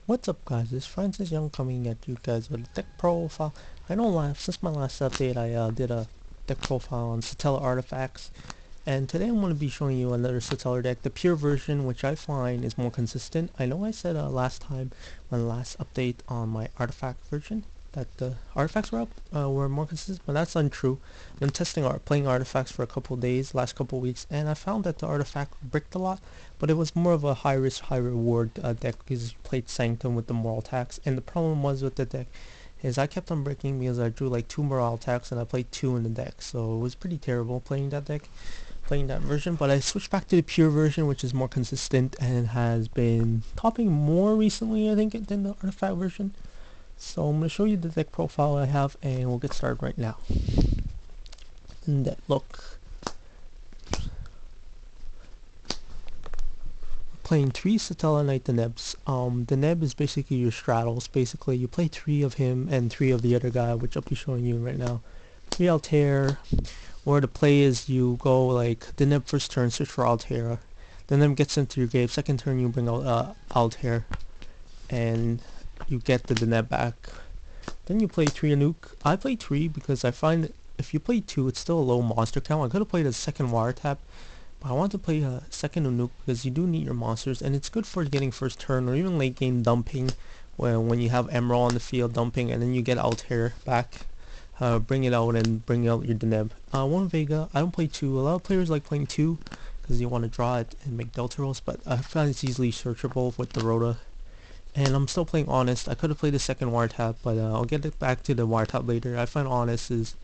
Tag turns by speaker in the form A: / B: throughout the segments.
A: What's up guys, it's Francis Young coming at you guys with a deck profile. I know since my last update I did a deck profile on Stellar Artifacts, and today I'm going to be showing you another Stellar deck, the pure version, which I find is more consistent. I know I said last time, my last update on my artifact version, that the artifacts were more consistent, but that's untrue. I've been playing artifacts for a couple of days, last couple of weeks, and I found that the artifact bricked a lot, but it was more of a high risk, high reward deck because you played Sanctum with the morale tax, and the problem was with the deck is I kept on breaking because I drew like 2 morale attacks and I played 2 in the deck, so it was pretty terrible playing that deck, playing that version. But I switched back to the pure version, which is more consistent and has been topping more recently, I think, than the artifact version. So I'm going to show you the deck profile I have and we'll get started right now. And that look. Playing 3 Satellarknight the Nebs. The Neb is basically your straddles. Basically, you play 3 of him and 3 of the other guy, which I'll be showing you right now. 3 Altair, where the play is you go like, the Neb first turn, search for Altair. The Neb gets into your game, second turn you bring out Altair, and you get the Neb back. Then you play 3 Anuk. I play 3 because I find that if you play 2, it's still a low monster count. I could have played a second Wiretap, but I want to play a second Anuk because you do need your monsters, and it's good for getting first turn or even late game dumping when you have Emerald on the field dumping, and then you get Altair back. Bring it out and bring out your Deneb. 1 Vega, I don't play 2. A lot of players like playing 2 because you want to draw it and make Delta rolls, but I find it's easily searchable with the Rhoda. And I'm still playing Honest. I could have played the second Wiretap, but I'll get it back to the Wiretap later. I find Honest is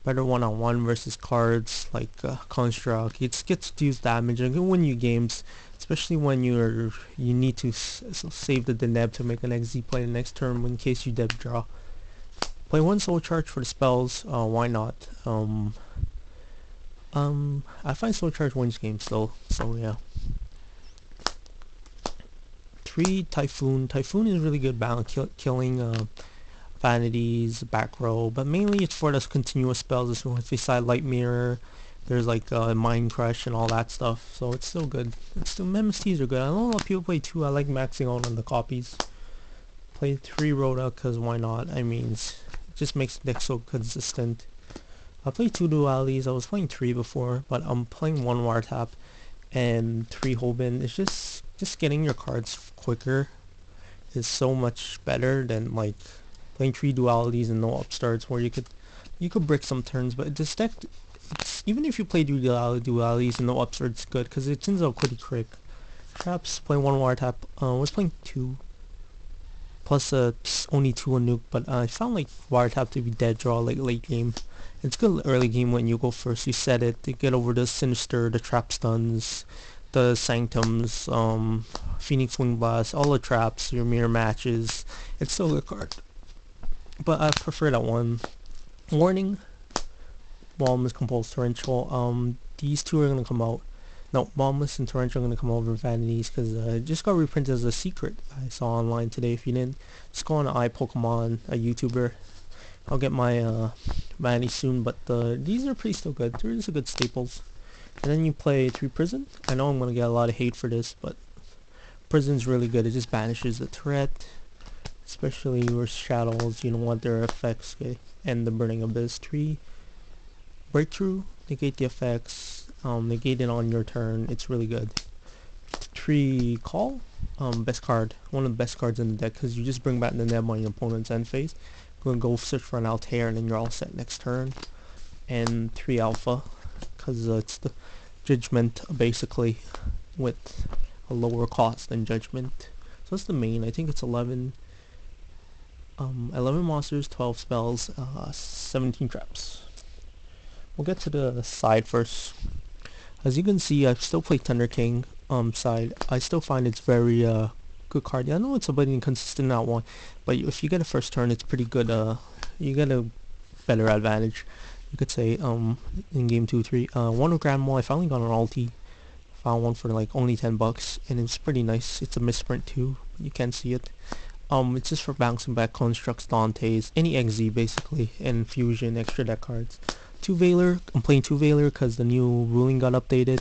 A: better one-on-one versus cards like Construct. It gets to use damage and can win you games, especially when you need to save the Deneb to make an XZ play the next turn in case you Deb draw. Play 1 Soul Charge for the spells. Why not? I find Soul Charge wins games though, so yeah. 3 Typhoon. Typhoon is really good balance killing vanities, back row, but mainly it's for those continuous spells. So if you side Light Mirror, there's like Mind Crush and all that stuff, so it's still good. It's still, MSTs are good. I know a lot of people play 2. I like maxing out on the copies. Play 3 Rhoda because why not? I mean, it just makes the deck so consistent. I play 2 Dualities. I was playing 3 before, but I'm playing 1 Wiretap and 3 Hoban. It's just getting your cards quicker is so much better than like playing 3 Dualities and no upstarts, where you could break some turns. But this deck, even if you play 2 Dualities and no upstarts, good because it turns out pretty quick. Traps, play 1 Wiretap. I was playing 2 plus only 2 on Nuke, but I found like Wiretap to be dead draw like late game. It's good early game when you go first, you set it to get over the Sinister, the trap stuns, the Sanctums, Phoenix Wing Blast, all the traps, your mirror matches. It's still a card, but I prefer that one. Warning, Bombless, Compulse, Torrential. These 2 are gonna come out. No, Bombless and Torrential are gonna come over Vanities because it just got reprinted as a secret I saw online today. If you didn't, just go on iPokemon, a YouTuber. I'll get my Vanity soon, but these are pretty still good. They're just good staples. And then you play 3 Prison. I know I'm gonna get a lot of hate for this, but Prison's really good. It just banishes the threat, especially your shadows. You don't want their effects, okay? And the Burning Abyss. 3 Breakthrough, negate the effects, negate it on your turn. It's really good. 3 Call, best card, one of the best cards in the deck because you just bring back the Neb on your opponent's end phase. You're gonna go search for an Altair and then you're all set next turn. And 3 Alpha, because it's the Judgment basically with a lower cost than Judgment. So that's the main. I think it's 11 monsters, 12 spells, 17 traps. We'll get to the side first. As you can see, I still play Thunder King side. I still find it's very good card. I know it's a bit inconsistent that one, but if you get a first turn, it's pretty good. You get a better advantage, you could say, in game 2, 3. 1 with Grand Mall, I finally got an ulti. Found one for like only 10 bucks, and it's pretty nice. It's a misprint too, you can't see it. It's just for bouncing back constructs, Dantes, any XZ basically, and fusion, extra deck cards. 2 Veiler, I'm playing 2 Veiler because the new ruling got updated.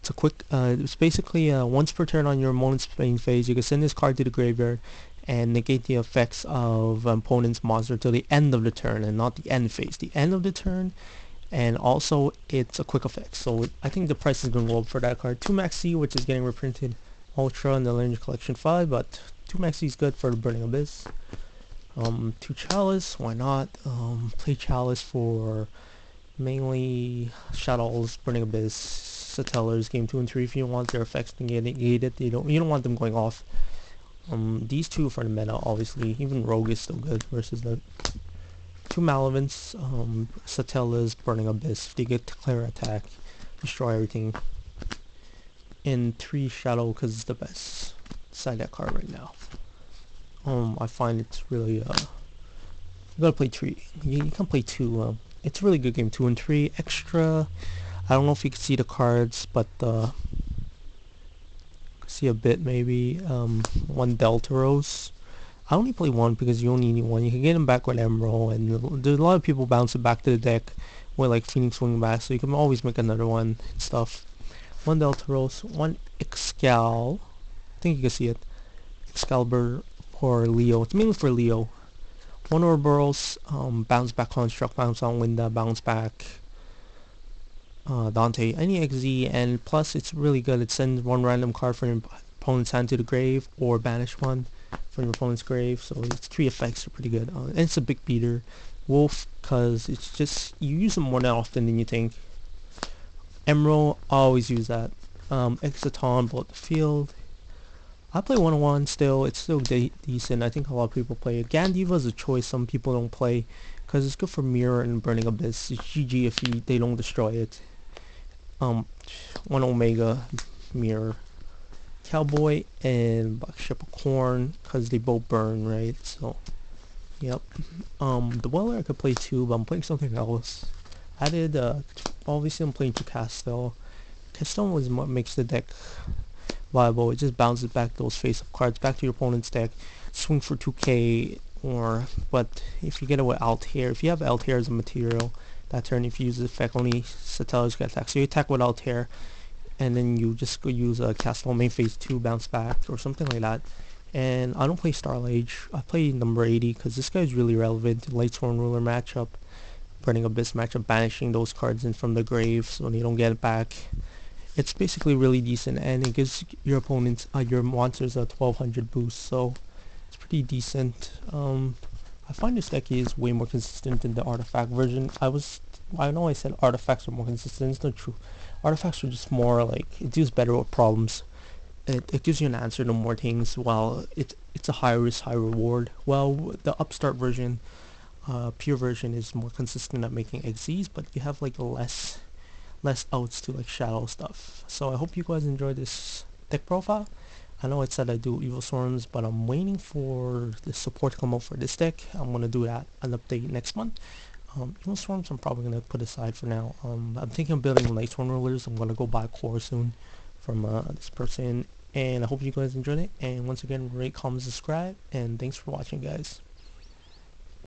A: It's a quick, it's basically once per turn on your opponent's playing phase, you can send this card to the graveyard and negate the effects of opponent's monster till the end of the turn, and not the end phase, the end of the turn. And also it's a quick effect, so I think the price is going to go up for that card. 2 Max C, which is getting reprinted Ultra in the Legendary Collection 5, but 2 Max C is good for the Burning Abyss. 2 Chalice, why not? Play Chalice for mainly Shadows, Burning Abyss, Satellar's game 2 and 3 if you want their effects negated. You don't want them going off. These two for the meta, obviously. Even Rogue is still good versus the 2 Malavents, Satella's Burning Abyss. If they get declare attack, destroy everything. And 3 Shadow because it's the best side that card right now. I find it's really you gotta play 3. You can play 2. It's a really good game. 2 and 3 extra. I don't know if you can see the cards, but see a bit maybe. 1 Deltaros. I only play 1 because you only need 1. You can get them back with Emerald, and there's a lot of people bounce it back to the deck with like Phoenix Wing back, so you can always make another one and stuff. 1 Deltaros, 1 Excal. I think you can see it. Excalibur or Leo. It's mainly for Leo. 1 Ouroboros, bounce back construct, bounce on Winda, bounce back Dante, any XZ, and plus it's really good. It sends 1 random card from your opponent's hand to the grave, or banish 1 from your opponent's grave. So its 3 effects are pretty good. And it's a big beater. Wolf, cause it's just, you use them more often than you think. Emerald, I always use that. Exciton, blow up the field. I play 101 still. It's still decent. I think a lot of people play it. Gandiva is a choice some people don't play because it's good for Mirror and Burning Abyss. It's GG if they don't destroy it. 1 Omega, Mirror. Cowboy and Black Ship of Corn because they both burn, right? So, yep. The Weller I could play too, but I'm playing something else. I did, obviously I'm playing to Castel. Castel is what makes the deck viable. It just bounces back those face-up cards back to your opponent's deck. Swing for 2k, but if you get it with Altair, if you have Altair as a material, that turn if you use the effect, only Satellar's get attack. So you attack with Altair, and then you just go use a Castle main phase 2 bounce back or something like that. And I don't play Starlight Age. I play number 80 because this guy is really relevant. Lightsworn Ruler matchup, Burning Abyss matchup, banishing those cards in from the grave so they don't get it back. It's basically really decent, and it gives your opponents, your monsters, a 1200 boost, so it's pretty decent. I find this deck is way more consistent than the artifact version. I know I said artifacts are more consistent. It's not true. Artifacts are just more like, it deals better with problems. It gives you an answer to more things, while it's a high risk, high reward. Well, the upstart version, pure version, is more consistent at making XZs, but you have like less outs to like shadow stuff. So I hope you guys enjoyed this deck profile. I know it said I do Evil Storms, but I'm waiting for the support to come out for this deck. I'm gonna do that, an update next month. Evil Storms I'm probably gonna put aside for now. I'm thinking of building Lightsworn Rulers. I'm gonna go buy a core soon from this person, and I hope you guys enjoyed it. And once again, rate, comment, subscribe, and thanks for watching, guys.